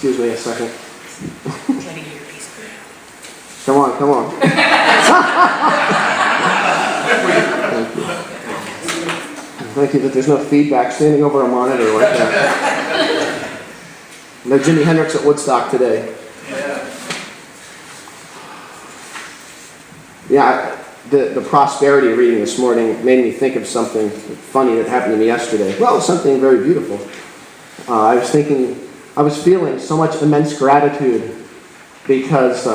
Excuse me a second. Try to get your piece of bread. Come on. Thank you that there's no feedback standing over a monitor like that. No Jimi Hendrix at Woodstock today. Yeah, the prosperity reading this morning made me think of something funny that happened to me yesterday. Well, something very beautiful. I was feeling so much immense gratitude because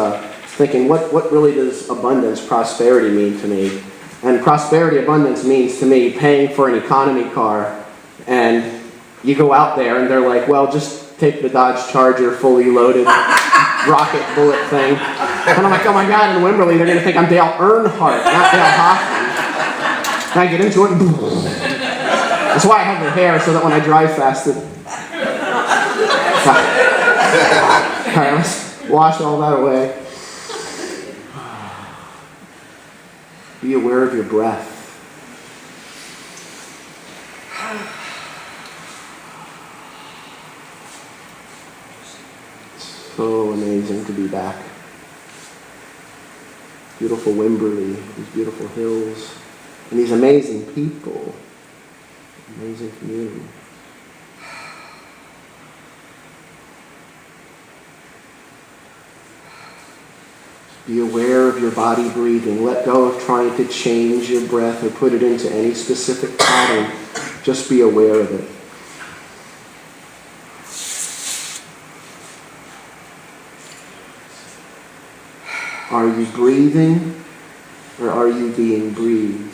thinking, what really does abundance, prosperity mean to me? And prosperity, abundance means to me paying for an economy car, and you go out there and they're like, well, just take the Dodge Charger fully loaded rocket bullet thing. And I'm like, oh my God, in Wimberley they're going to think I'm Dale Earnhardt, not Dale Hoffman. And I get into it, and that's why I have the hair, so that when I drive fast, it... All right, let's wash all that away. Be aware of your breath. So amazing to be back. Beautiful Wimberley, these beautiful hills, and these amazing people, amazing community. Be aware of your body breathing. Let go of trying to change your breath or put it into any specific pattern. Just be aware of it. Are you breathing, or are you being breathed?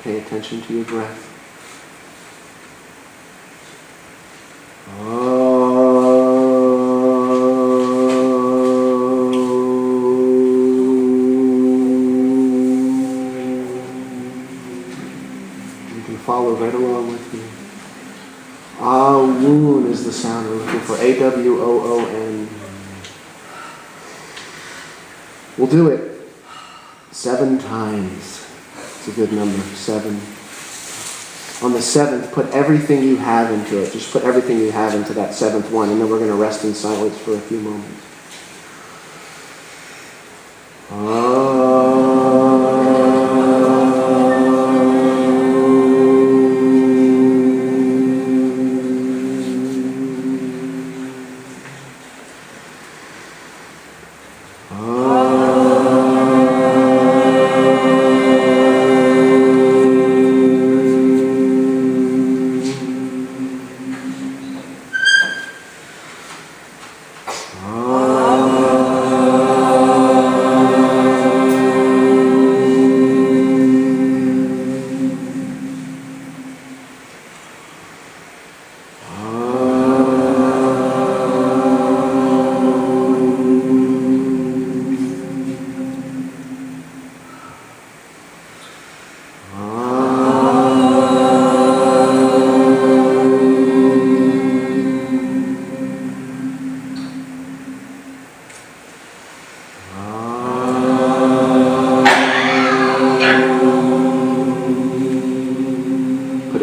Pay attention to your breath. You can follow right along with me. Awoon is the sound we're looking for. A-W-O-O-N. We'll do it 7 times. It's a good number, 7. On the 7th, put everything you have into it. Just put everything you have into that 7th one, and then we're going to rest in silence for a few moments.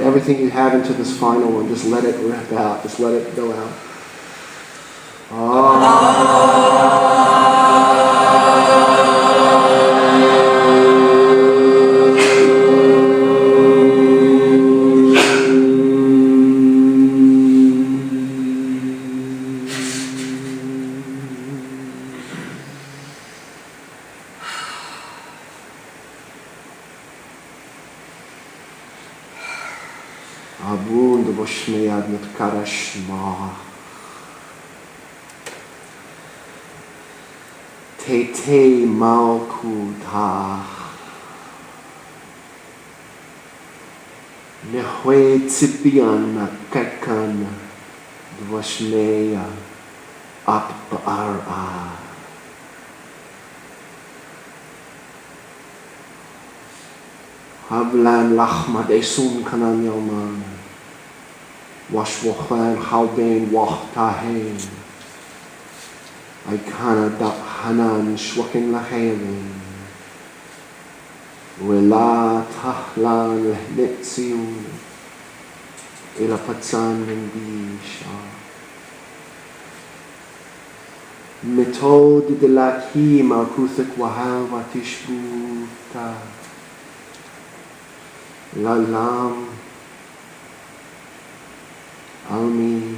Everything you have into this final one, just let it rip out. Just let it go out. Abund voshmeyad mutkarashma. Tete malkuta. Nehwe tzipian kakan voshmeya apara. Hablan lachmad esun kanan yalman. Washwachlan halbain wachtahain. Aikana dak hanan shwakin lahailin. Wela tahlan letsiu ilapatsan hindi siya. Metod de la kima kuthik wahal watishbuta. Lalam Almi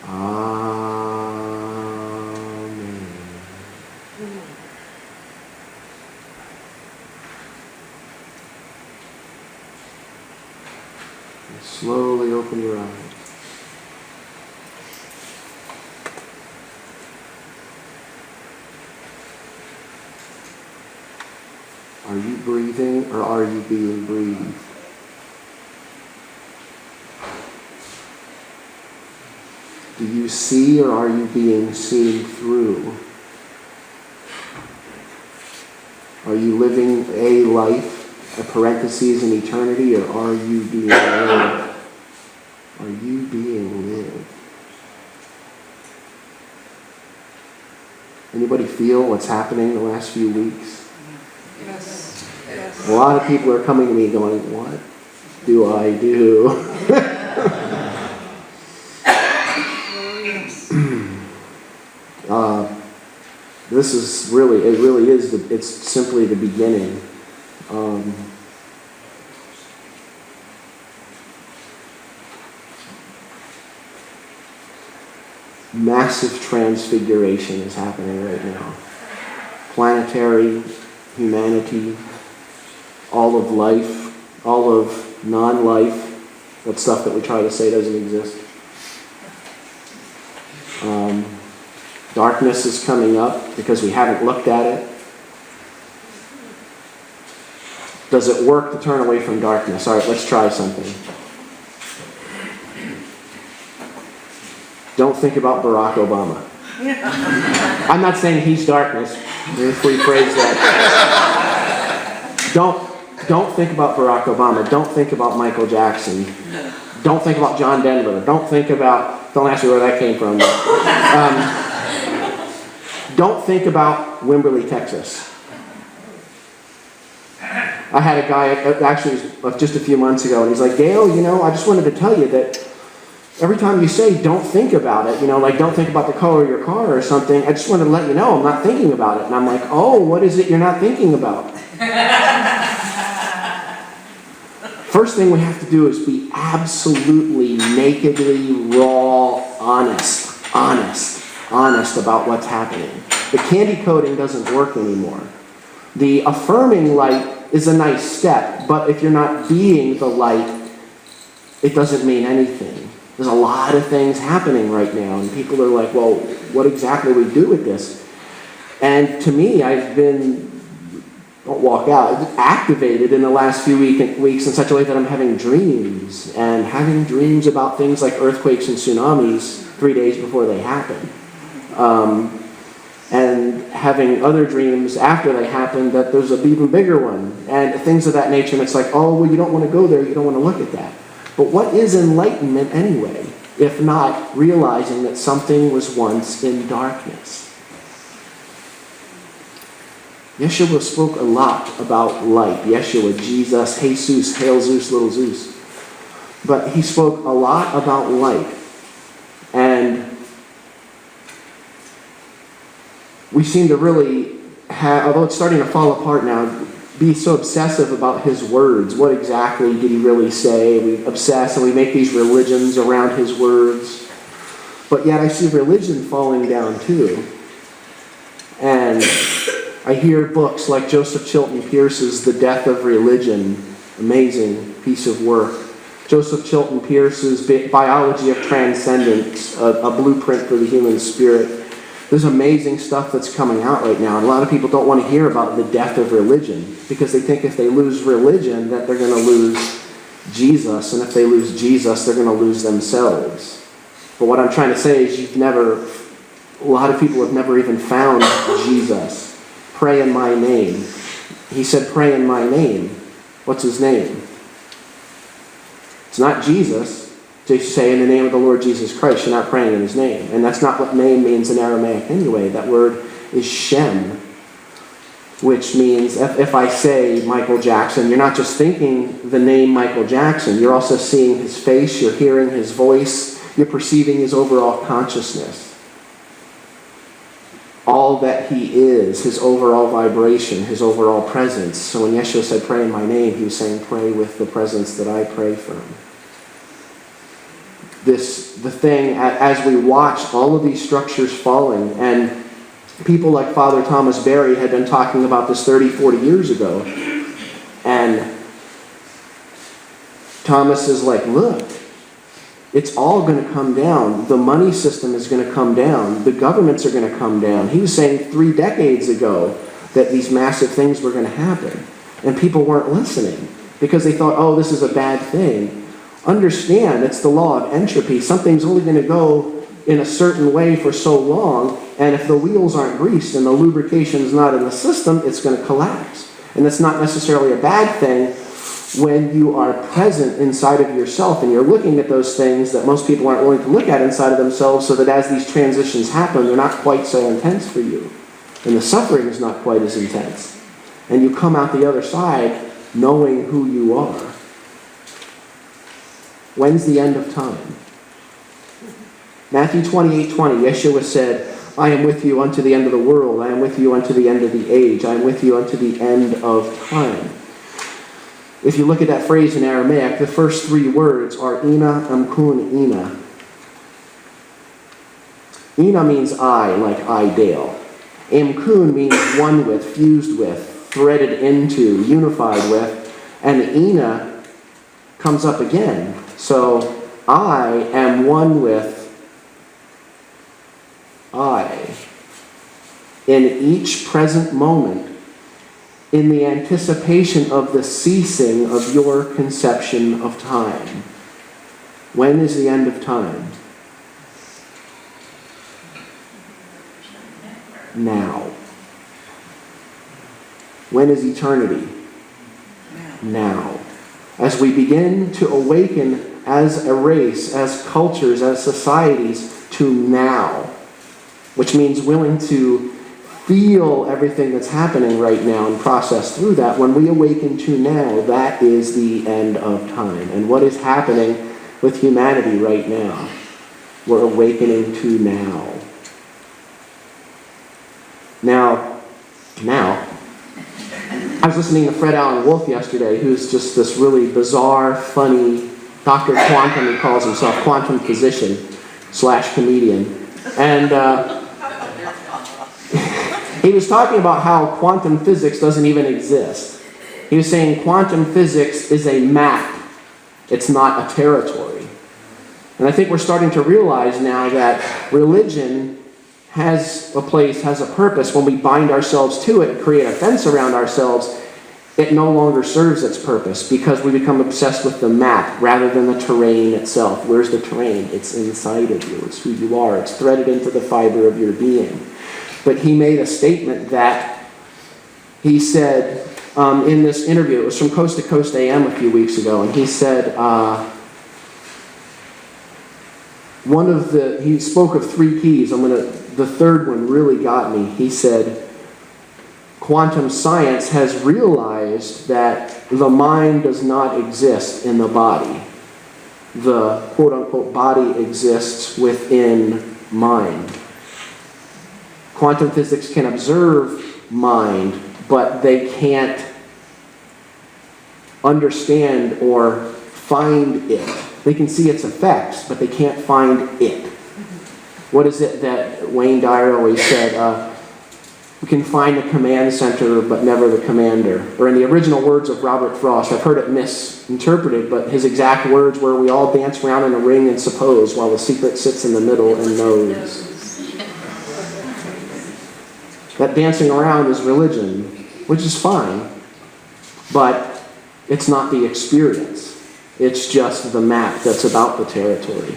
Amen. Slowly open your eyes. Are you breathing or are you being breathed? Do you see or are you being seen through? Are you living a life, a parentheses in eternity, or are you being lived? Are you being lived? Anybody feel what's happening the last few weeks? Yes. Yes. A lot of people are coming to me going, what do I do? This is really, it really is, it's simply the beginning. Massive transfiguration is happening right now. Planetary, humanity, all of life, all of non-life, that stuff that we try to say doesn't exist. Darkness is coming up because we haven't looked at it. Does it work to turn away from darkness? All right, let's try something. Don't think about Barack Obama. I'm not saying he's darkness. Let's rephrase that. Don't think about Barack Obama. Don't think about Michael Jackson. Don't think about John Denver. Don't ask me where that came from. Don't think about Wimberley, Texas. I had a guy, actually just a few months ago, and he's like, Gail, I just wanted to tell you that every time you say don't think about it, like don't think about the color of your car or something, I just wanted to let you know I'm not thinking about it. And I'm like, oh, what is it you're not thinking about? First thing we have to do is be absolutely, nakedly, raw, honest about what's happening. The candy coating doesn't work anymore. The affirming light is a nice step, but if you're not being the light, it doesn't mean anything. There's a lot of things happening right now, and people are like, well, what exactly do we do with this? And to me, I've been, activated in the last few weeks in such a way that I'm having dreams, and having dreams about things like earthquakes and tsunamis 3 days before they happen. And having other dreams after they happen that there's an even bigger one, and things of that nature, and it's like, oh, well, you don't want to go there, you don't want to look at that. But what is enlightenment anyway, if not realizing that something was once in darkness? Yeshua spoke a lot about light. Yeshua, Jesus, Jesus, Hail Zeus, little Zeus. But he spoke a lot about light. And we seem to really have, although it's starting to fall apart now, be so obsessive about his words. What exactly did he really say? We obsess and we make these religions around his words. But yet I see religion falling down too. And I hear books like Joseph Chilton Pearce's The Death of Religion. Amazing piece of work. Joseph Chilton Pearce's Biology of Transcendence, a blueprint for the human spirit. There's amazing stuff that's coming out right now, and a lot of people don't want to hear about the death of religion because they think if they lose religion that they're going to lose Jesus, and if they lose Jesus, they're going to lose themselves. But what I'm trying to say is a lot of people have never even found Jesus. Pray in my name. He said, pray in my name. What's his name? It's not Jesus. To say in the name of the Lord Jesus Christ, you're not praying in his name. And that's not what name means in Aramaic anyway. That word is Shem, which means if I say Michael Jackson, you're not just thinking the name Michael Jackson, you're also seeing his face, you're hearing his voice, you're perceiving his overall consciousness. All that he is, his overall vibration, his overall presence. So when Yeshua said, pray in my name, he was saying, pray with the presence that I pray from. The thing, as we watch all of these structures falling, and people like Father Thomas Berry had been talking about this 30, 40 years ago, and Thomas is like, look, it's all going to come down. The money system is going to come down. The governments are going to come down. He was saying 3 decades ago that these massive things were going to happen. And people weren't listening because they thought, oh, this is a bad thing. Understand, it's the law of entropy. Something's only going to go in a certain way for so long, and if the wheels aren't greased and the lubrication's not in the system, it's going to collapse. And that's not necessarily a bad thing when you are present inside of yourself and you're looking at those things that most people aren't willing to look at inside of themselves, so that as these transitions happen, they're not quite so intense for you. And the suffering is not quite as intense. And you come out the other side knowing who you are. When's the end of time? Matthew 28:20, Yeshua said, I am with you unto the end of the world. I am with you unto the end of the age. I am with you unto the end of time. If you look at that phrase in Aramaic, the first 3 words are Ina, Amkun, Ina. Ina means I, like Idale. Amkun means one with, fused with, threaded into, unified with. And Ina comes up again. So I am one with I. In each present moment, in the anticipation of the ceasing of your conception of time. When is the end of time? Now. When is eternity? Now. As we begin to awaken as a race, as cultures, as societies, to now, which means willing to feel everything that's happening right now and process through that. When we awaken to now, that is the end of time. And what is happening with humanity right now? We're awakening to now. Now, I was listening to Fred Allen Wolf yesterday, who's just this really bizarre, funny Dr. Quantum, he calls himself, quantum physician / comedian. And he was talking about how quantum physics doesn't even exist. He was saying quantum physics is a map. It's not a territory. And I think we're starting to realize now that religion has a place, has a purpose. When we bind ourselves to it and create a fence around ourselves, it no longer serves its purpose because we become obsessed with the map rather than the terrain itself. Where's the terrain? It's inside of you. It's who you are. It's threaded into the fiber of your being. But he made a statement that he said in this interview, it was from Coast to Coast AM a few weeks ago, and he said he spoke of 3 keys. The third one really got me. He said, quantum science has realized that the mind does not exist in the body. The quote-unquote body exists within mind. Quantum physics can observe mind, but they can't understand or find it. They can see its effects, but they can't find it. What is it that Wayne Dyer always said? We can find the command center, but never the commander. Or in the original words of Robert Frost, I've heard it misinterpreted, but his exact words were, we all dance around in a ring and suppose, while the secret sits in the middle and knows. That dancing around is religion, which is fine, but it's not the experience. It's just the map that's about the territory.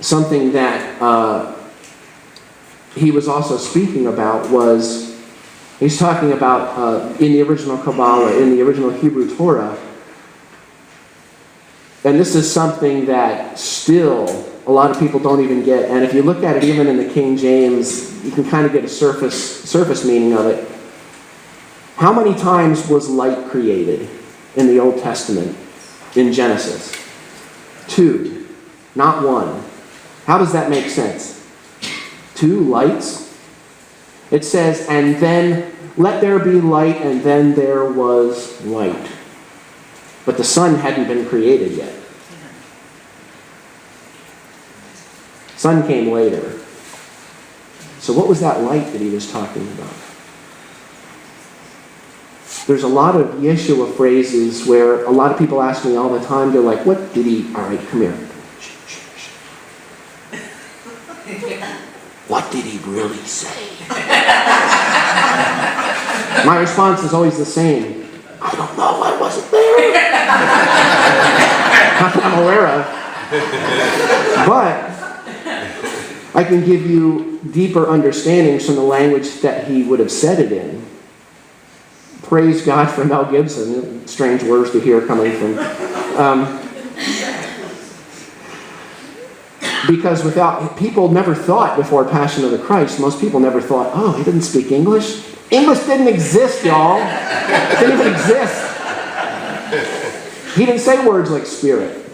Something that he was also speaking about was, he's talking about in the original Kabbalah, in the original Hebrew Torah, and this is something that still a lot of people don't even get. And if you look at it even in the King James, you can kind of get a surface meaning of it. How many times was light created in the Old Testament in Genesis? 2, not 1. How does that make sense? 2 lights? It says, and then let there be light, and then there was light. But the sun hadn't been created yet. Sun came later. So what was that light that he was talking about? There's a lot of Yeshua phrases where a lot of people ask me all the time, they're like, what did he... All right, come here. What did he really say? My response is always the same. I don't know, I wasn't there. Not that I'm aware of. But I can give you deeper understandings from the language that he would have said it in. Praise God for Mel Gibson. Strange words to hear coming from... because people never thought before Passion of the Christ, most people never thought, oh, he didn't speak English? English didn't exist, y'all. It didn't even exist. He didn't say words like spirit.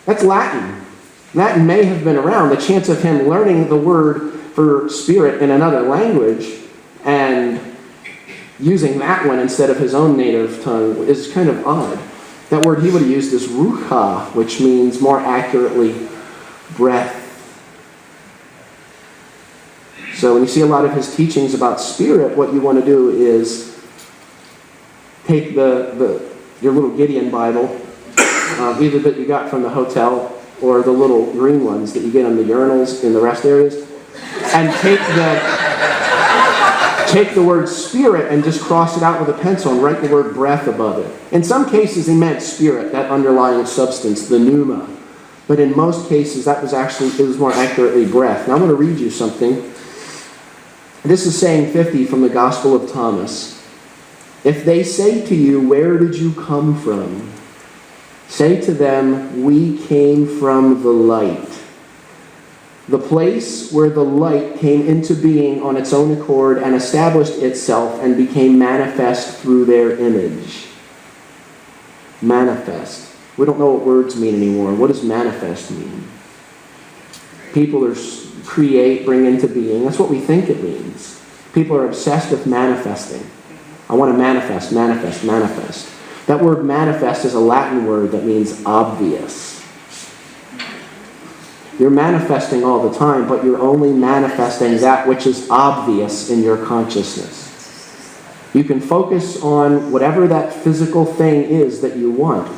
That's Latin. Latin may have been around. The chance of him learning the word for spirit in another language and using that one instead of his own native tongue is kind of odd. That word he would have used is ruha, which means more accurately breath. So when you see a lot of his teachings about spirit, what you want to do is take your little Gideon Bible, either that you got from the hotel or the little green ones that you get on the urinals in the rest areas, and take the word spirit and just cross it out with a pencil and write the word breath above it. In some cases he meant spirit, that underlying substance, the pneuma. But in most cases it was more accurately breath. Now I'm going to read you something. This is saying 50 from the Gospel of Thomas. If they say to you, where did you come from? Say to them, we came from the light. The place where the light came into being on its own accord and established itself and became manifest through their image. Manifest. We don't know what words mean anymore. What does manifest mean? People are create, bring into being. That's what we think it means. People are obsessed with manifesting. I want to manifest, manifest, manifest. That word manifest is a Latin word that means obvious. You're manifesting all the time, but you're only manifesting that which is obvious in your consciousness. You can focus on whatever that physical thing is that you want.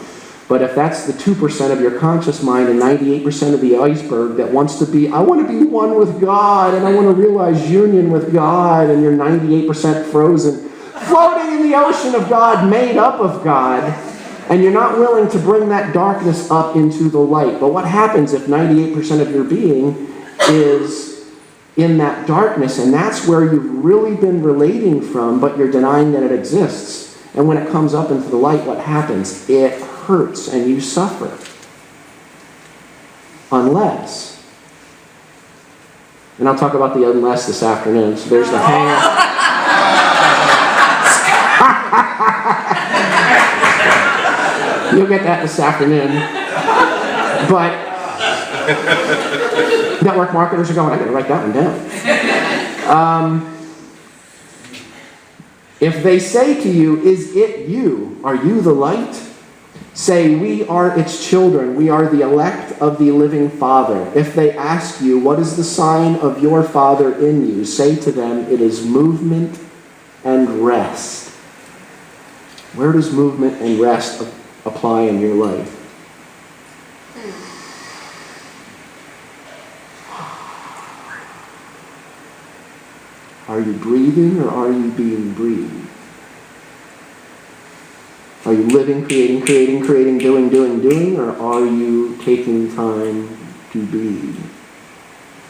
But if that's the 2% of your conscious mind and 98% of the iceberg that wants to be, I want to be one with God and I want to realize union with God, and you're 98% frozen, floating in the ocean of God, made up of God, and you're not willing to bring that darkness up into the light. But what happens if 98% of your being is in that darkness, and that's where you've really been relating from, but you're denying that it exists? And when it comes up into the light, what happens? It hurts and you suffer. Unless. And I'll talk about the unless this afternoon. So there's the hang-up. You'll get that this afternoon. But network marketers are going, I got to write that one down. If they say to you, is it you? Are you the light? Say, we are its children. We are the elect of the living Father. If they ask you, what is the sign of your Father in you? Say to them, it is movement and rest. Where does movement and rest apply in your life? Are you breathing or are you being breathed? Are you living, creating, doing, or are you taking time to be?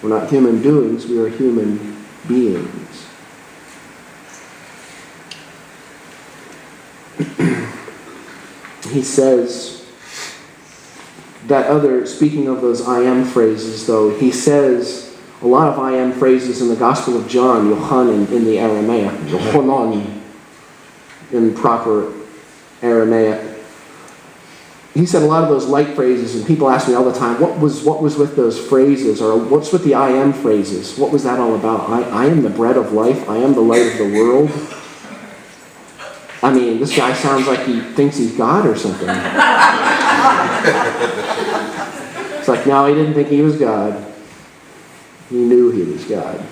We're not human doings, we are human beings. He says, speaking of those I am phrases, though, he says a lot of I am phrases in the Gospel of John, Yohanan in the Aramaic, Yohanan in proper Aramaic. He said a lot of those light phrases, and people ask me all the time, what was with those phrases, or what's with the I am phrases? What was that all about? I am the bread of life. I am the light of the world. I mean, this guy sounds like he thinks he's God or something. It's like, no, he didn't think he was God. He knew he was God.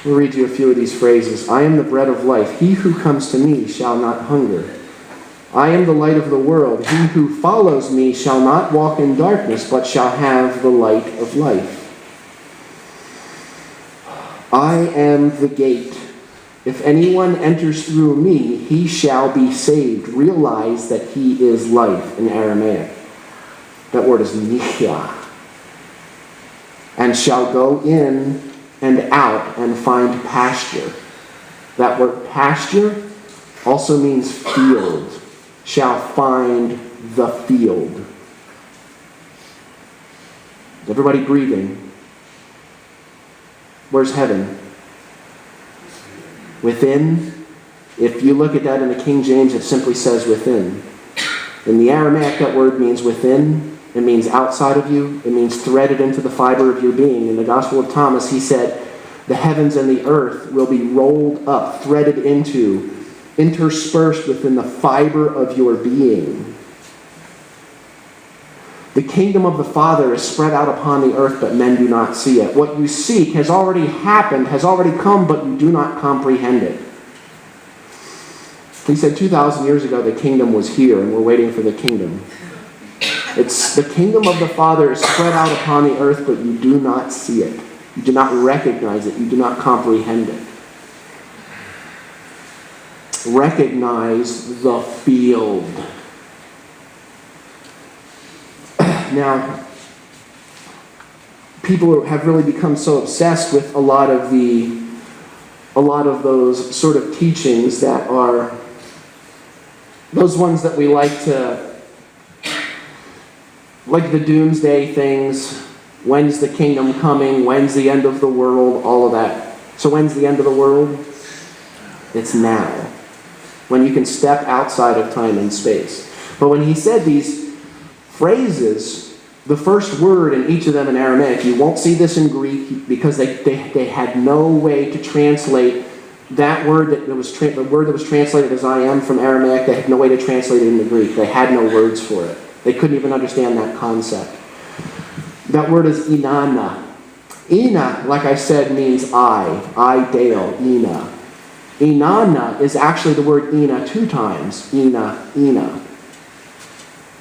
We'll read you a few of these phrases. I am the bread of life. He who comes to me shall not hunger. I am the light of the world. He who follows me shall not walk in darkness, but shall have the light of life. I am the gate. If anyone enters through me, he shall be saved. Realize that he is life in Aramaic. That word is nihya. And shall go in and out and find pasture. That word pasture also means field. Shall find the field. Is everybody breathing? Where's heaven? Within. If you look at that in the King James, it simply says within. In the Aramaic, that word means within. It means outside of you. It means threaded into the fiber of your being. In the Gospel of Thomas, he said, the heavens and the earth will be rolled up, threaded into, interspersed within the fiber of your being. The kingdom of the Father is spread out upon the earth, but men do not see it. What you seek has already happened, has already come, but you do not comprehend it. He said 2,000 years ago the kingdom was here, and we're waiting for the kingdom. It's the kingdom of the Father is spread out upon the earth, but you do not see it. You do not recognize it. You do not comprehend it. Recognize the field. Now, people have really become so obsessed with a lot of those sort of teachings that are those ones that we like the Doomsday things. When's the kingdom coming? When's the end of the world? All of that. So when's the end of the world? It's now. When you can step outside of time and space. But when he said these phrases, the first word in each of them in Aramaic, you won't see this in Greek because they had no way to translate that word the word that was translated as I am from Aramaic. They had no way to translate it into Greek. They had no words for it. They couldn't even understand that concept. That word is inanna. Ina, like I said, means I, Dale, Ina. Inanna is actually the word Ina 2 times. Ina.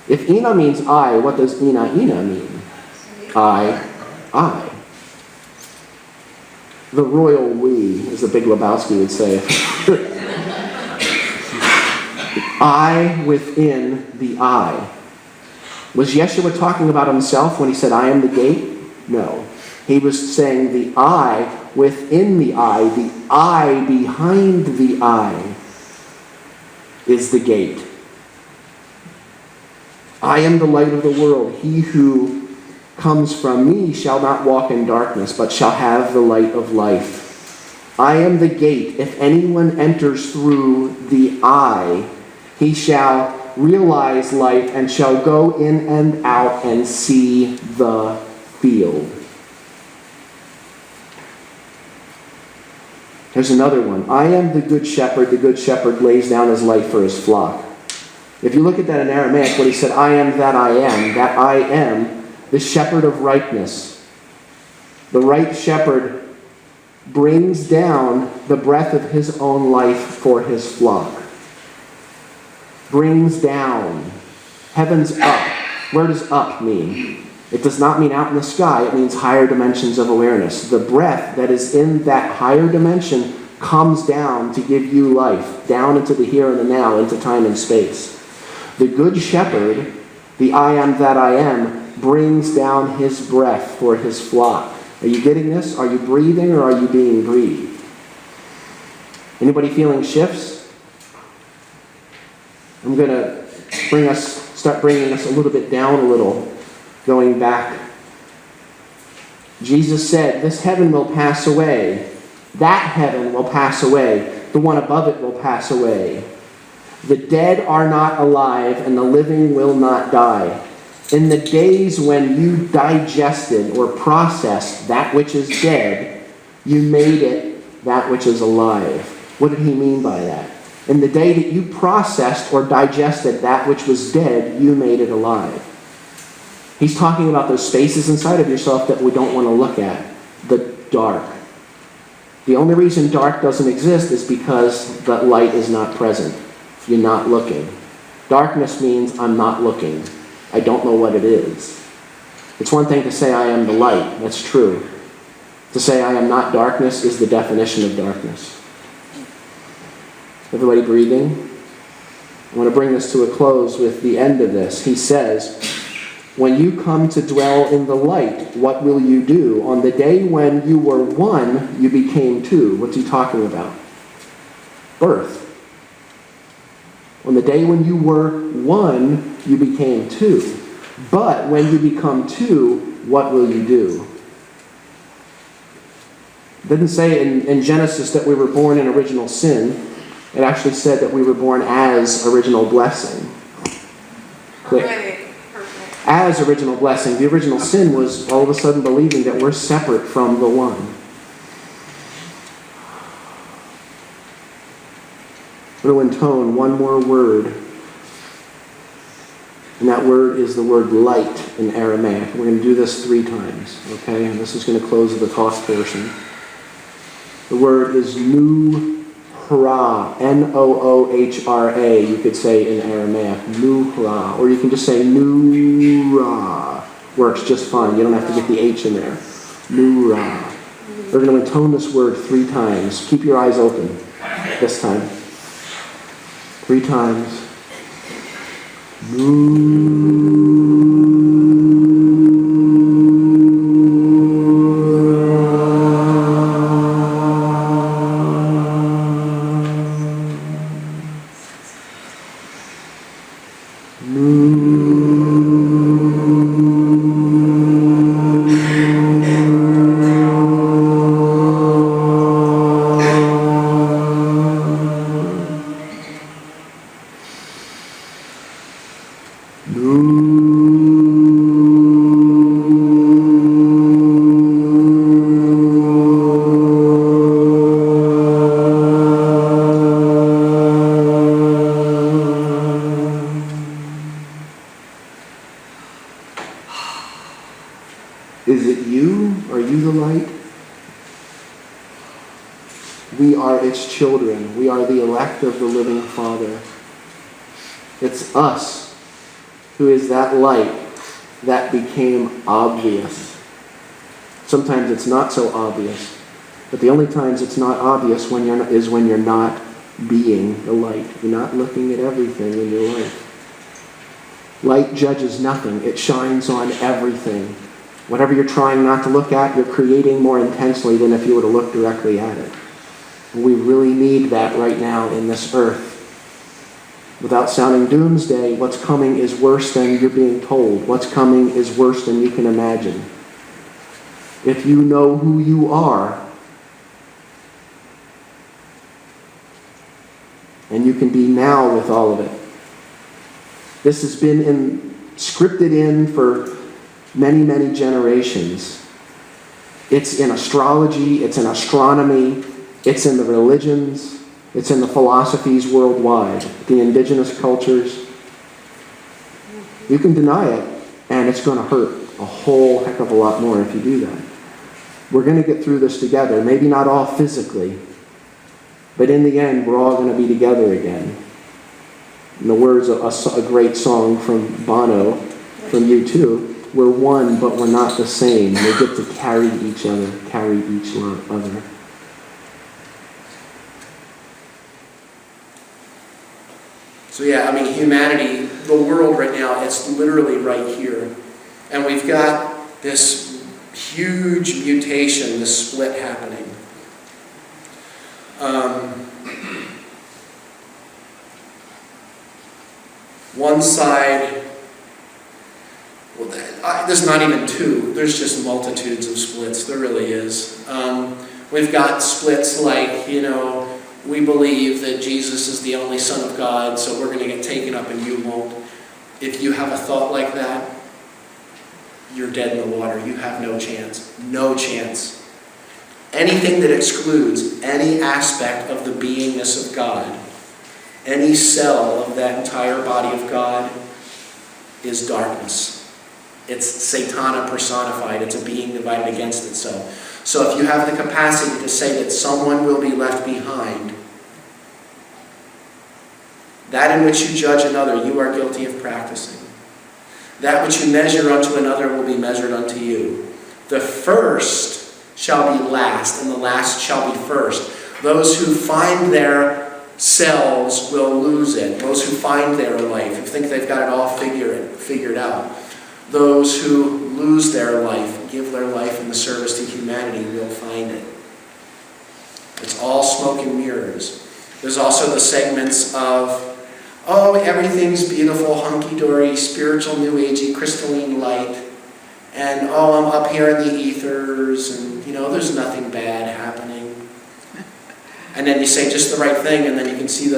If Ina means I, what does Ina mean? I. The royal we, as the Big Lebowski would say. I within the I. Was Yeshua talking about himself when he said, I am the gate? No. He was saying the I within the I behind the I is the gate. I am the light of the world. He who comes from me shall not walk in darkness, but shall have the light of life. I am the gate. If anyone enters through the I, he shall realize life and shall go in and out and see the field. There's another one. I am the good shepherd. The good shepherd lays down his life for his flock. If you look at that in Aramaic, what he said, I am, that I am the shepherd of rightness. The right shepherd brings down the breath of his own life for his flock. Brings down. Heaven's up. Where does up mean? It does not mean out in the sky. It means higher dimensions of awareness. The breath that is in that higher dimension comes down to give you life, down into the here and the now, into time and space. The good shepherd, the I am that I am, brings down his breath for his flock. Are you getting this? Are you breathing or are you being breathed? Anybody feeling shifts? I'm going to bring us start bringing us a little bit down a little, going back. Jesus said, this heaven will pass away. That heaven will pass away. The one above it will pass away. The dead are not alive, and the living will not die. In the days when you digested or processed that which is dead, you made it that which is alive. What did he mean by that? In the day that you processed or digested that which was dead, you made it alive. He's talking about those spaces inside of yourself that we don't want to look at. The dark. The only reason dark doesn't exist is because the light is not present. You're not looking. Darkness means I'm not looking. I don't know what it is. It's one thing to say I am the light. That's true. To say I am not darkness is the definition of darkness. Everybody breathing? I want to bring this to a close with the end of this. He says, when you come to dwell in the light, what will you do? On the day when you were one, you became two. What's he talking about? Birth. On the day when you were one, you became two. But when you become two, what will you do? It didn't say in Genesis that we were born in original sin. It actually said that we were born as original blessing. Perfect. As original blessing. The original sin was all of a sudden believing that we're separate from the one. I'm going to intone one more word. And that word is the word light in Aramaic. We're going to do this 3 times. Okay? And this is going to close the talk portion. The word is Nuhra. N-O-O-H-R-A, you could say in Aramaic. Nuhra. Or you can just say Nura. Works just fine. You don't have to get the H in there. Nura. We're going to intone this word 3 times. Keep your eyes open this time. 3 times. Is it you? Are you the light? We are its children. We are the elect of the living Father. It's us who is that light that became obvious. Sometimes it's not so obvious, but the only times it's not obvious is when you're not being the light. You're not looking at everything in your life. Light judges nothing. It shines on everything. Whatever you're trying not to look at, you're creating more intensely than if you were to look directly at it. And we really need that right now in this earth. Without sounding doomsday, what's coming is worse than you're being told. What's coming is worse than you can imagine. If you know who you are, and you can be now with all of it. This has been scripted in for many, many generations. It's in astrology, it's in astronomy, it's in the religions, it's in the philosophies worldwide, the indigenous cultures. You can deny it, and it's going to hurt a whole heck of a lot more if you do that. We're going to get through this together, maybe not all physically, but in the end, we're all going to be together again. In the words of a great song from Bono, from U2, we're one, but we're not the same. We get to carry each other, carry each other. So yeah, I mean, humanity, the world right now, it's literally right here. And we've got this huge mutation, this split happening. One side Well, there's not even two. There's just multitudes of splits. There really is. We've got splits like, we believe that Jesus is the only Son of God, so we're going to get taken up and you won't. If you have a thought like that, you're dead in the water. You have no chance. No chance. Anything that excludes any aspect of the beingness of God, any cell of that entire body of God, is darkness. It's Satana personified. It's a being divided against itself. So if you have the capacity to say that someone will be left behind, that in which you judge another, you are guilty of practicing. That which you measure unto another will be measured unto you. The first shall be last, and the last shall be first. Those who find their selves will lose it. Those who find their life, who think they've got it all figured out. Those who lose their life, give their life in the service to humanity, will find it. It's all smoke and mirrors. There's also the segments of, everything's beautiful, hunky-dory, spiritual, new agey, crystalline light. And, I'm up here in the ethers, and, there's nothing bad happening. And then you say just the right thing, and then you can see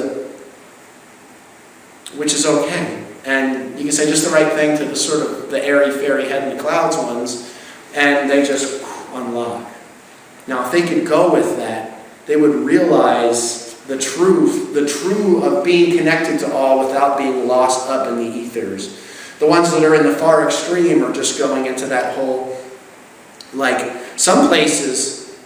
which is okay. And you can say just the right thing to the sort of the airy-fairy head in the clouds ones, and they just unlock. Now, if they could go with that, they would realize the true of being connected to all without being lost up in the ethers. The ones that are in the far extreme are just going into that whole, some places,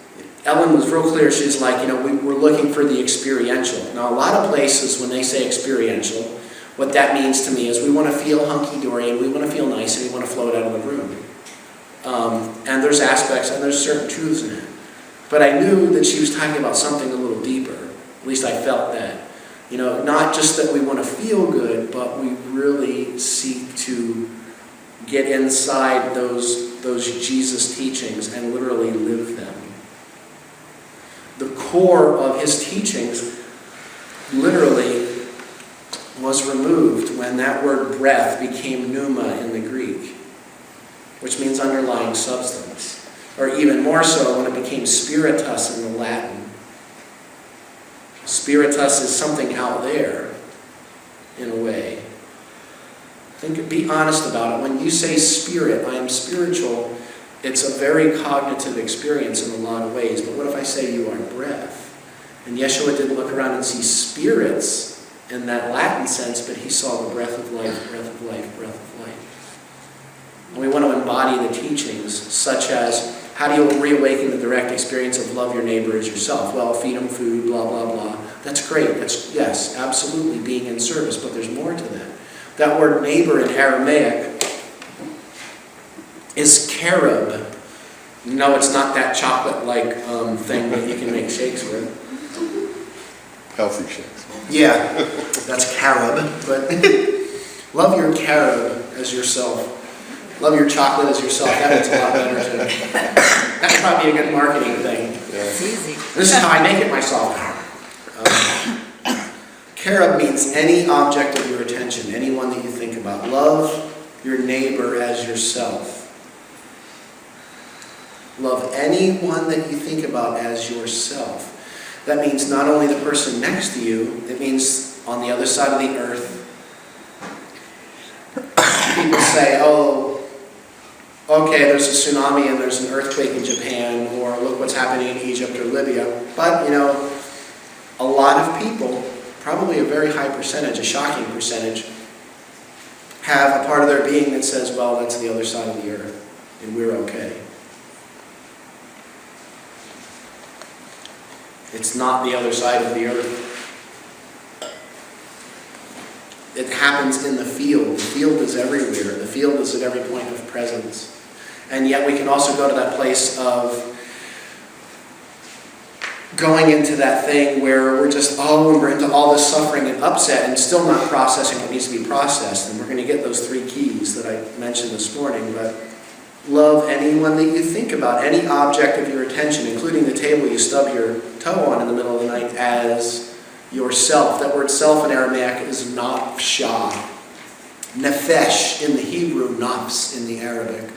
Ellen was real clear, she's like, we're looking for the experiential. Now, a lot of places, when they say experiential, what that means to me is we want to feel hunky-dory, and we want to feel nice, and we want to float out of the room. And there's aspects, and there's certain truths in it. But I knew that she was talking about something a little deeper. At least I felt that. Not just that we want to feel good, but we really seek to get inside those Jesus teachings and literally live them. The core of his teachings literally was removed when that word breath became pneuma in the Greek, which means underlying substance. Or even more so when it became spiritus in the Latin. Spiritus is something out there, in a way. Be honest about it. When you say spirit, I am spiritual, it's a very cognitive experience in a lot of ways. But what if I say you are breath? And Yeshua didn't look around and see spirits in that Latin sense, but he saw the breath of life, breath of life, breath of life. And we want to embody the teachings, such as, how do you reawaken the direct experience of love your neighbor as yourself? Well, feed them food, blah, blah, blah. That's great. That's, yes, absolutely being in service, but there's more to that. That word neighbor in Aramaic is carob. No, it's not that chocolate-like thing that you can make shakes with. Healthy shakes. Yeah, that's carob. But love your carob as yourself. Love your chocolate as yourself. That makes a lot better too. That's probably a good marketing thing. Yeah. It's easy. This is how I make it myself. Carob means any object of your attention, anyone that you think about. Love your neighbor as yourself. Love anyone that you think about as yourself. That means not only the person next to you, it means on the other side of the earth. People say, okay, there's a tsunami and there's an earthquake in Japan, or look what's happening in Egypt or Libya. But, a lot of people, probably a very high percentage, a shocking percentage, have a part of their being that says, well, that's the other side of the earth, and we're okay. It's not the other side of the earth. It happens in the field. The field is everywhere. The field is at every point of presence. And yet we can also go to that place of going into that thing where we're just, we're into all this suffering and upset and still not processing what needs to be processed. And we're going to get those 3 keys that I mentioned this morning. But love anyone that you think about, any object of your attention, including the table you stub your toe on in the middle of the night, as yourself. That word self in Aramaic is nafsha. Nefesh in the Hebrew, nafs in the Arabic.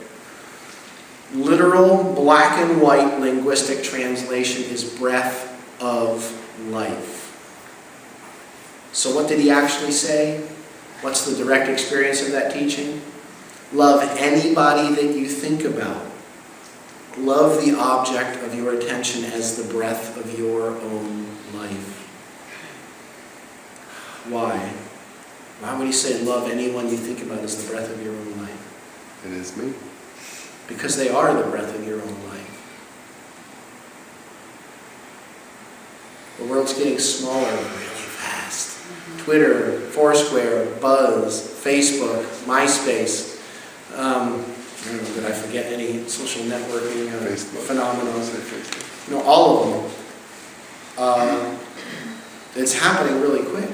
Literal black and white linguistic translation is breath of life. So what did he actually say? What's the direct experience of that teaching? Love anybody that you think about. Love the object of your attention as the breath of your own life. Why? Why would he say love anyone you think about as the breath of your own life? It is me. Because they are the breath of your own life. The world's getting smaller really fast. Twitter, Foursquare, Buzz, Facebook, MySpace. I don't know, did I forget any social networking phenomenon? All of them. It's happening really quick.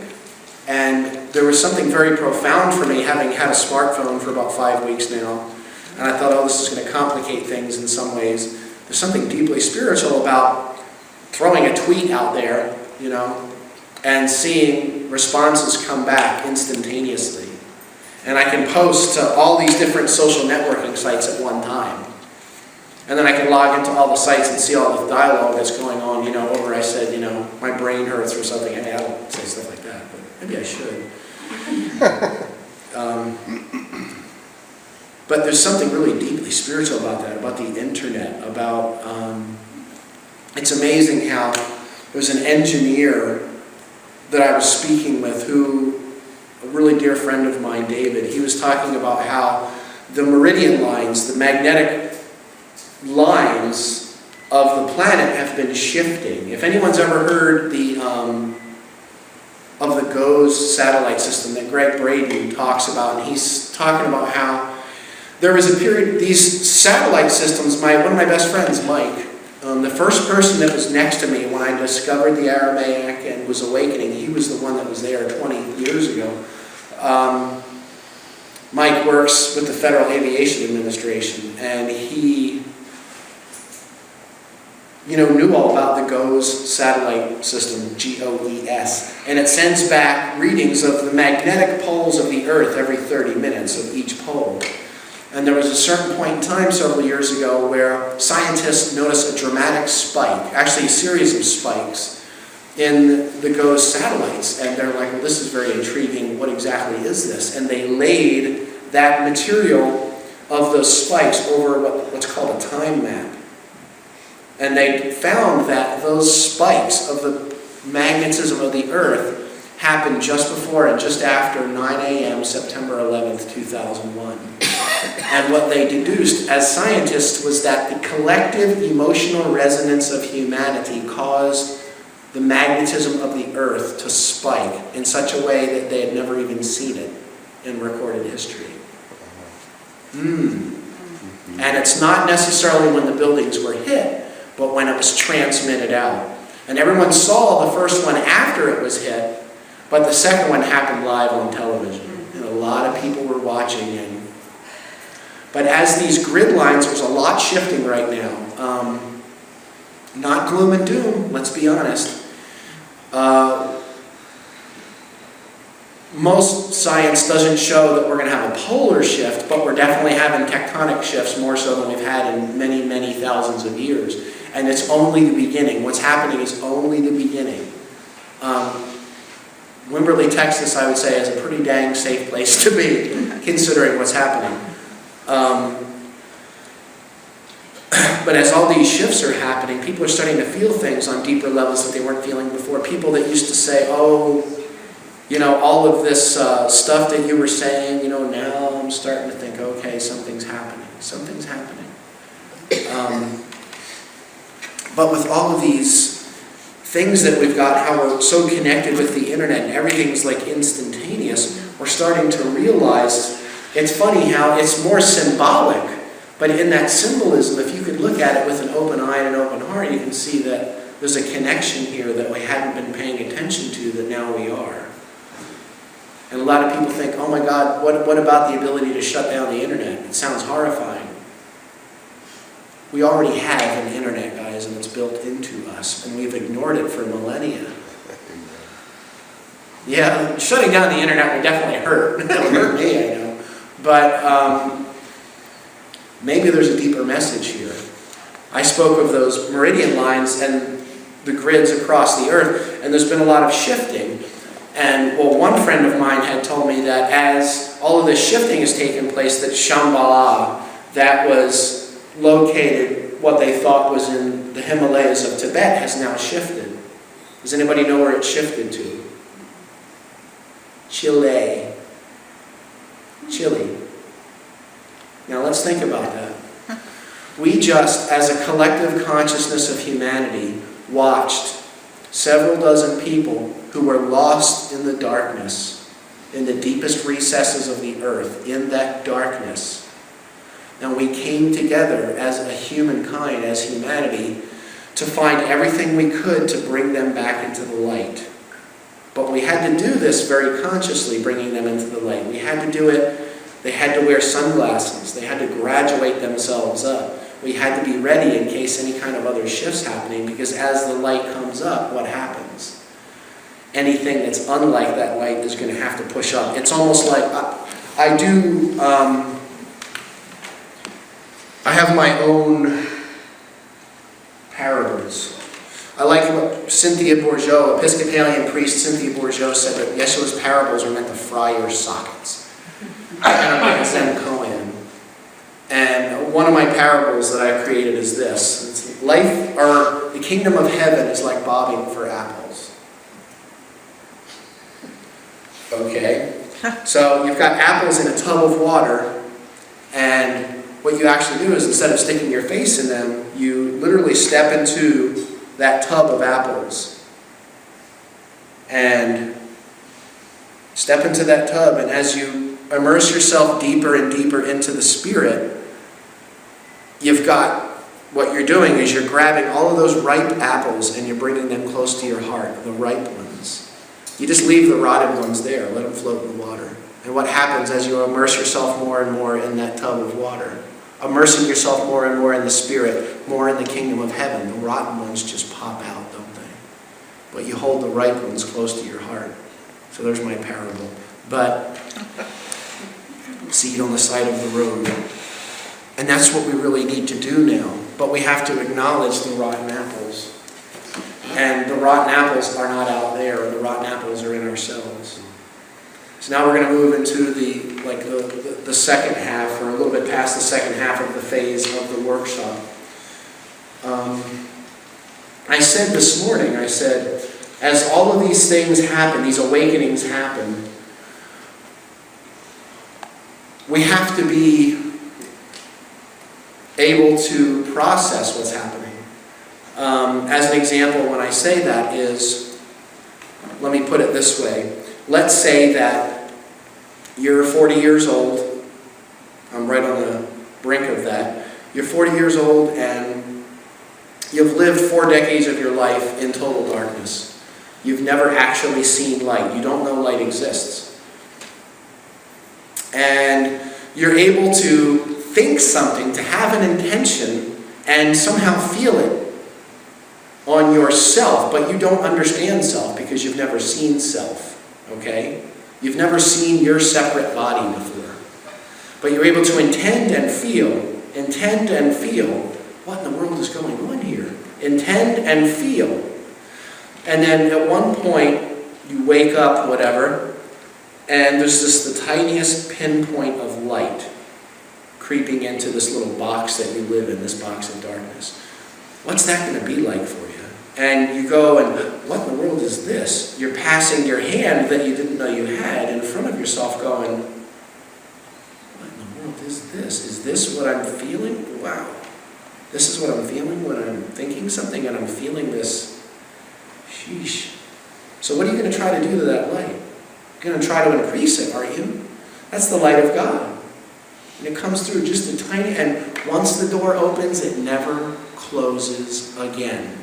And there was something very profound for me, having had a smartphone for about 5 weeks now. And I thought, this is going to complicate things in some ways. There's something deeply spiritual about throwing a tweet out there, and seeing responses come back instantaneously. And I can post to all these different social networking sites at one time. And then I can log into all the sites and see all the dialogue that's going on, over I said, my brain hurts or something. I don't say stuff like that, but maybe I should. But there's something really deeply spiritual about that, about the internet, about, it's amazing how there's an engineer that I was speaking with a really dear friend of mine, David. He was talking about how the meridian lines, the magnetic lines of the planet have been shifting. If anyone's ever heard of the GOES satellite system that Greg Braden talks about, and he's talking about how there was a period, these satellite systems, one of my best friends, Mike, the first person that was next to me when I discovered the Aramaic and was awakening, he was the one that was there 20 years ago. Mike works with the Federal Aviation Administration, and he knew all about the GOES satellite system, GOES, and it sends back readings of the magnetic poles of the Earth every 30 minutes of each pole. And there was a certain point in time several years ago where scientists noticed a dramatic spike, actually a series of spikes, in the GOES satellites. And they're like, well, this is very intriguing. What exactly is this? And they laid that material of those spikes over what's called a time map. And they found that those spikes of the magnetism of the Earth happened just before and just after 9 a.m. September 11th, 2001. And what they deduced as scientists was that the collective emotional resonance of humanity caused the magnetism of the Earth to spike in such a way that they had never even seen it in recorded history. And it's not necessarily when the buildings were hit, but when it was transmitted out. And everyone saw the first one after it was hit, but the second one happened live on television. And a lot of people were watching. But as these grid lines, there's a lot shifting right now. Not gloom and doom, let's be honest. Most science doesn't show that we're going to have a polar shift, but we're definitely having tectonic shifts more so than we've had in many, many thousands of years. And it's only the beginning. What's happening is only the beginning. Wimberley, Texas, I would say, is a pretty dang safe place to be, considering what's happening. But as all these shifts are happening, people are starting to feel things on deeper levels that they weren't feeling before. People that used to say, all of this stuff that you were saying, now I'm starting to think, okay, something's happening. Something's happening. But with all of these things that we've got, how we're so connected with the internet and everything's like instantaneous, we're starting to realize, it's funny how it's more symbolic, but in that symbolism, if you could look at it with an open eye and an open heart, you can see that there's a connection here that we hadn't been paying attention to that now we are. And a lot of people think, oh my God, what about the ability to shut down the internet? It sounds horrifying. We already have an internet, guys, and it's built into us, and we've ignored it for millennia. Yeah, shutting down the internet would definitely hurt. It would hurt me, I know. But maybe there's a deeper message here. I spoke of those meridian lines and the grids across the earth, and there's been a lot of shifting. And, well, one friend of mine had told me that as all of this shifting has taken place, that Shambhala, that was located, what they thought was in the Himalayas of Tibet, has now shifted. Does anybody know where it shifted to? Chile. Now let's think about that. We just, as a collective consciousness of humanity, watched several dozen people who were lost in the darkness, in the deepest recesses of the earth, in that darkness. And we came together as a humankind, as humanity, to find everything we could to bring them back into the light. But we had to do this very consciously, bringing them into the light. We had to do it. They had to wear sunglasses. They had to graduate themselves up. We had to be ready in case any kind of other shifts happening, because as the light comes up, what happens? Anything that's unlike that light is going to have to push up. It's almost like I have my own parables. I like what Cynthia Bourgeot, Episcopalian priest Cynthia Bourgeot, said that Yeshua's parables are meant to fry your sockets. Kind of like a Zen koan. And one of my parables that I created is this. It's life, or the kingdom of heaven, is like bobbing for apples. Okay? So you've got apples in a tub of water, and what you actually do is, instead of sticking your face in them, you literally step into that tub of apples. And step into that tub, and as you immerse yourself deeper and deeper into the Spirit, you've got, what you're doing is you're grabbing all of those ripe apples and you're bringing them close to your heart, the ripe ones. You just leave the rotted ones there, let them float in the water. And what happens as you immerse yourself more and more in that tub of water, immersing yourself more and more in the Spirit, more in the kingdom of heaven, the rotten ones just pop out, don't they? But you hold the ripe ones close to your heart. So there's my parable. But seed on the side of the road. And that's what we really need to do now. But we have to acknowledge the rotten apples. And the rotten apples are not out there. The rotten apples are in ourselves. So now we're going to move into the second half, or a little bit past the second half of the phase of the workshop. I said this morning, as all of these things happen, these awakenings happen, we have to be able to process what's happening. As an example, when I say that is, let me put it this way. Let's say that you're 40 years old. I'm right on the brink of that. You're 40 years old and you've lived 4 decades of your life in total darkness. You've never actually seen light. You don't know light exists. And you're able to think something, to have an intention, and somehow feel it on yourself, but you don't understand self because you've never seen self, okay? You've never seen your separate body before. But you're able to intend and feel, what in the world is going on here? Intend and feel. And then at one point, you wake up, whatever, and there's just the tiniest pinpoint of light creeping into this little box that you live in, this box of darkness. What's that going to be like for you? And you go and, what in the world is this? You're passing your hand that you didn't know you had in front of yourself going, what in the world is this? Is this what I'm feeling? Wow. This is what I'm feeling when I'm thinking something and I'm feeling this. Sheesh. So what are you going to try to do to that light? You're going to try to increase it, aren't you? That's the light of God. And it comes through just a tiny, and once the door opens, it never closes again.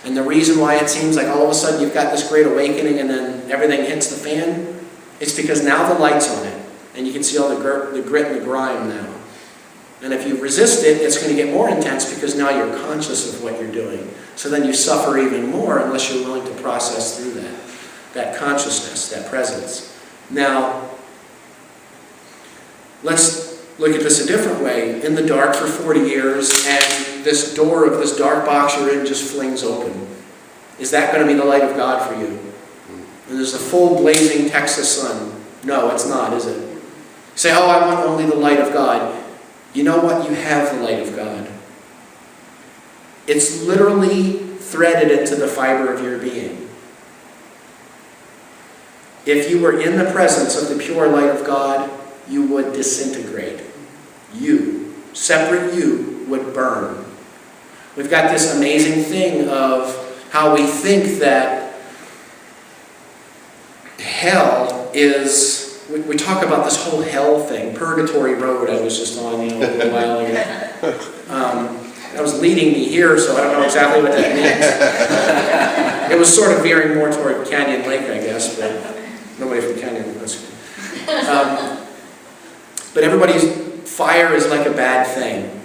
And the reason why it seems like all of a sudden you've got this great awakening and then everything hits the fan, it's because now the light's on it. And you can see all the grit and the grime now. And if you resist it, it's going to get more intense because now you're conscious of what you're doing. So then you suffer even more unless you're willing to process through that. that consciousness, that presence. Now, let's look at this a different way. In the dark for 40 years, and this door of this dark box you're in just flings open. Is that going to be the light of God for you? And there's a full blazing Texas sun. No, it's not, is it? You say, oh, I want only the light of God. You know what? You have the light of God. It's literally threaded into the fiber of your being. If you were in the presence of the pure light of God, you would disintegrate. You, separate you, would burn. We've got this amazing thing of how we think that hell is, we talk about this whole hell thing, Purgatory Road I was just on, a little while ago. That was leading me here, so I don't know exactly what that means. It was sort of veering more toward Canyon Lake, I guess, but nobody from Canyon Lake. That's good. But everybody's fire is like a bad thing.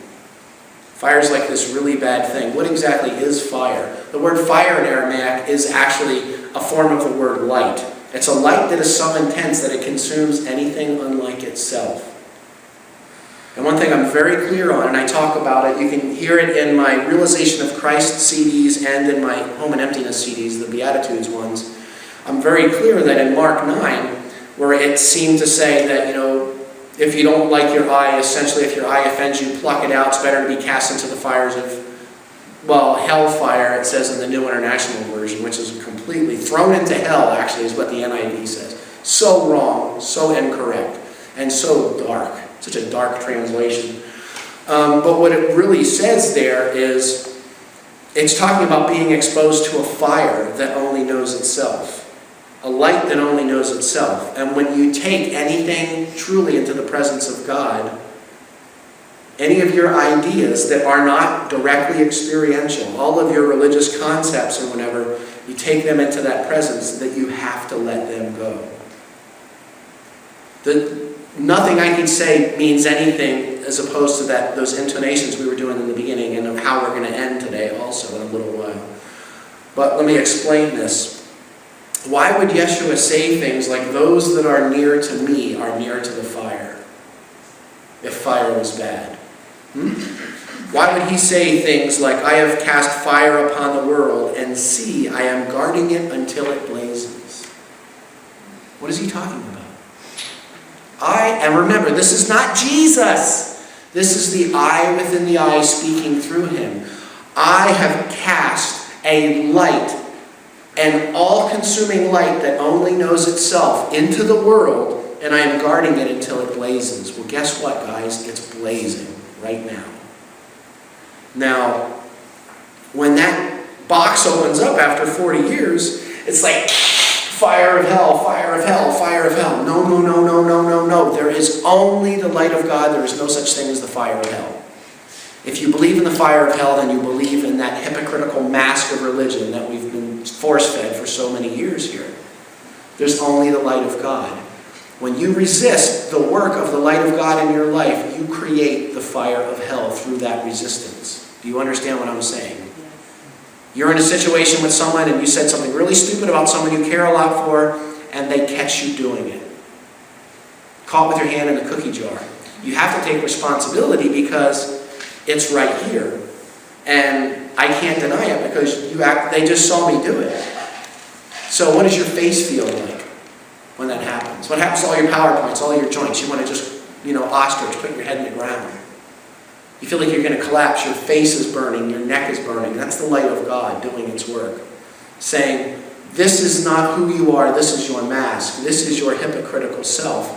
Fire is like this really bad thing. What exactly is fire? The word fire in Aramaic is actually a form of the word light. It's a light that is so intense that it consumes anything unlike itself. And one thing I'm very clear on, and I talk about it, you can hear it in my Realization of Christ CDs and in my Home and Emptiness CDs, the Beatitudes ones. I'm very clear that in Mark 9, where it seemed to say that, if you don't like your eye, essentially if your eye offends you, pluck it out. It's better to be cast into the fires of, hellfire, it says in the New International Version, which is completely thrown into hell, actually, is what the NIV says. So wrong, so incorrect, and so dark. Such a dark translation. But what it really says there is, it's talking about being exposed to a fire that only knows itself. A light that only knows itself. And when you take anything truly into the presence of God, any of your ideas that are not directly experiential, all of your religious concepts or whatever, you take them into that presence that you have to let them go. Nothing I could say means anything as opposed to those intonations we were doing in the beginning and of how we're going to end today also in a little while. But let me explain this. Why would Yeshua say things like, those that are near to me are near to the fire, if fire was bad? Why would he say things like, I have cast fire upon the world, and see, I am guarding it until it blazes? What is he talking about? And remember, this is not Jesus. This is the I within the I speaking through him. I have cast a light, an all-consuming light that only knows itself, into the world, and I am guarding it until it blazes. Well, guess what, guys? It's blazing right now. Now, when that box opens up after 40 years, it's like, fire of hell, fire of hell, fire of hell. No, no, no, no, no, no, no. There is only the light of God. There is no such thing as the fire of hell. If you believe in the fire of hell, then you believe in that hypocritical mask of religion that we've been force-fed for so many years here. There's only the light of God. When you resist the work of the light of God in your life, you create the fire of hell through that resistance. Do you understand what I'm saying? You're in a situation with someone and you said something really stupid about someone you care a lot for, and they catch you doing it. Caught with your hand in a cookie jar. You have to take responsibility because it's right here. And I can't deny it because they just saw me do it. So what does your face feel like when that happens? What happens to all your PowerPoints, all your joints? You want to just, ostrich, put your head in the ground. You feel like you're going to collapse. Your face is burning. Your neck is burning. That's the light of God doing its work. Saying, this is not who you are. This is your mask. This is your hypocritical self.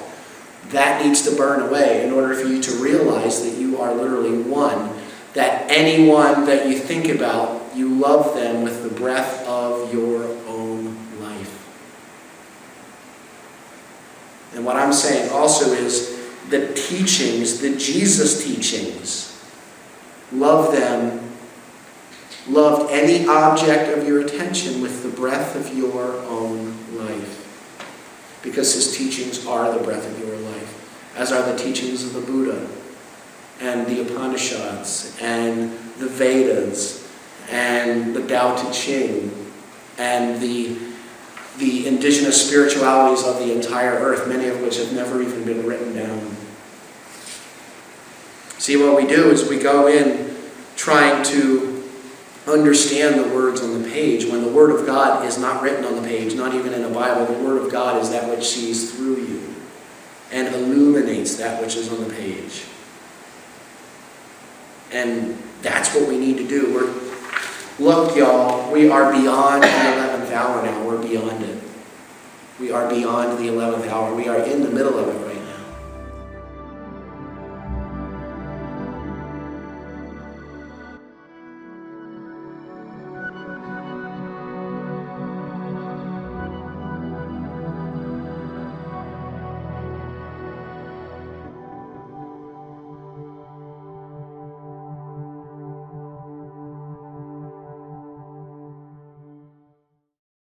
That needs to burn away in order for you to realize that you are literally one. That anyone that you think about, you love them with the breath of your own life. And what I'm saying also is the teachings, the Jesus teachings, love them, loved any object of your attention with the breath of your own life. Because his teachings are the breath of your life, as are the teachings of the Buddha, and the Upanishads, and the Vedas, and the Tao Te Ching, and the the indigenous spiritualities of the entire earth, many of which have never even been written down. See, what we do is we go in trying to understand the words on the page when the Word of God is not written on the page, not even in a Bible. The Word of God is that which sees through you and illuminates that which is on the page. And that's what we need to do. Look, y'all, we are beyond the 11th hour now. We're beyond it. We are beyond the 11th hour. We are in the middle of it right